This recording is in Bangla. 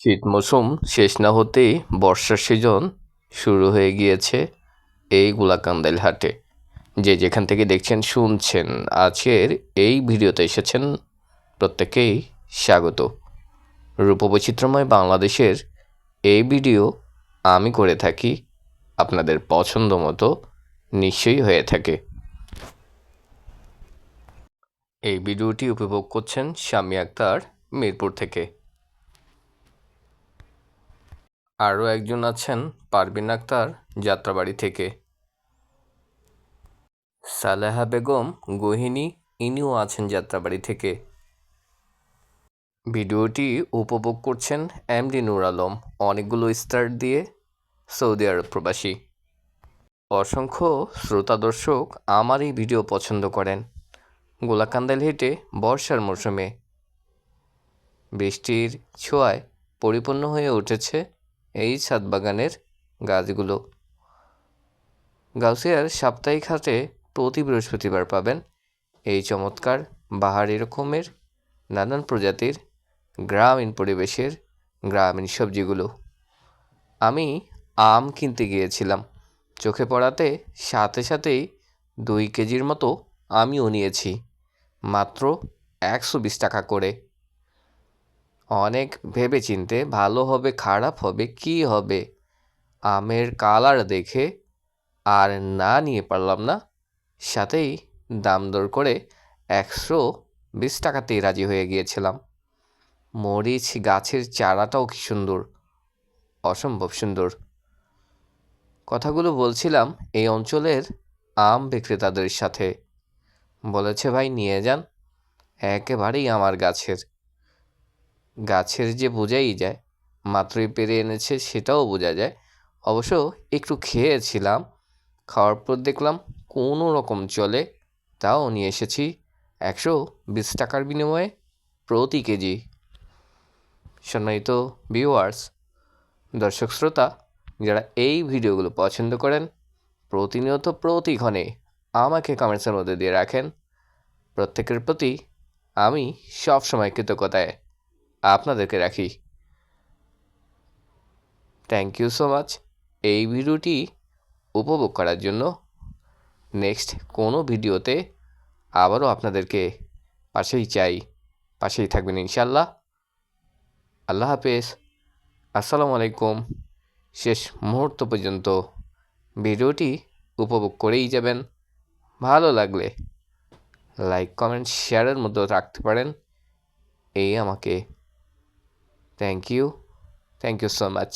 শীত মৌসুম শেষ না হতেই বর্ষার সিজন শুরু হয়ে গিয়েছে এই গোলাকান্দাইল হাটে। যে যেখান থেকে দেখছেন শুনছেন আজকের এই ভিডিওতে এসেছেন প্রত্যেকেই স্বাগত। রূপবৈচিত্র্যময় বাংলাদেশের এই ভিডিও আমি করে থাকি আপনাদের পছন্দ মতো নিশ্চয়ই হয়ে থাকে। এই ভিডিওটি উপভোগ করছেন শাম্মী আক্তার মিরপুর থেকে। আরও একজন আছেন পারভিন আক্তার যাত্রাবাড়ি থেকে। সালেহা বেগম গহিনী ইনিও আছেন যাত্রাবাড়ি থেকে। ভিডিওটি উপভোগ করছেন এমডি নূর আলম অনেকগুলো স্টার দিয়ে, সৌদি আরব প্রবাসী। অসংখ্য শ্রোতা দর্শক আমার এই ভিডিও পছন্দ করেন। গোলাকান্দাইল হেঁটে বর্ষার মৌসুমে বৃষ্টির ছোঁয়ায় পরিপূর্ণ হয়ে উঠেছে এই ছাদ বাগানের গাছগুলো। গাউসিয়ার সাপ্তাহিক হাটে প্রতি বৃহস্পতিবার পাবেন এই চমৎকার বাহারি রকমের নানান প্রজাতির গ্রামীণ পরিবেশের গ্রামীণ সবজিগুলো। আমি আম কিনতে গিয়েছিলাম, চোখে পড়াতে সাথে সাথেই 2 কেজির মতো আমিও নিয়েছি, মাত্র 120 টাকা করে। অনেক ভেবে চিনতে ভালো হবে খারাপ হবে কি হবে আমের কালার দেখে আর না নিয়ে পারলাম না, সাথেই দাম দর করে 120 টাকাতেই রাজি হয়ে গিয়েছিলাম। মরিচ গাছের চারাটাও কি সুন্দর, অসম্ভব সুন্দর। কথাগুলো বলছিলাম এই অঞ্চলের আম বিক্রেতাদের সাথে। বলেছে ভাই নিয়ে যান, একেবারেই আমার গাছের যে বোঝাই যায়, মাত্রই পেরে এনেছে সেটাও বোঝা যায়। অবশ্য একটু খেয়েছিলাম, খাওয়ার পর দেখলাম কোনো রকম চলে, তাও নিয়ে এসেছি 120 টাকার বিনিময়ে প্রতি কেজি। সম্মানিত ভিউয়ার্স, দর্শক শ্রোতা যারা এই ভিডিওগুলো পছন্দ করেন, প্রতিনিয়ত প্রতিক্ষণে আমাকে কমেন্টসের মধ্যে দিয়ে রাখেন, প্রত্যেকের প্রতি আমি সবসময় কৃতজ্ঞতায় আপনাদেরকে রাখি। থ্যাংক ইউ সো মাচ এই ভিডিওটি উপভোগ করার জন্য। নেক্সট কোনো ভিডিওতে আবারও আপনাদেরকে পাশেই থাকবেন ইনশাল্লাহ। আল্লাহ হাফেজ, আসসালামু আলাইকুম। শেষ মুহূর্ত পর্যন্ত ভিডিওটি উপভোগ করেই যাবেন। ভালো লাগলে লাইক কমেন্ট শেয়ারের মধ্যে রাখতে পারেন, এই আমাকে। Thank you so much.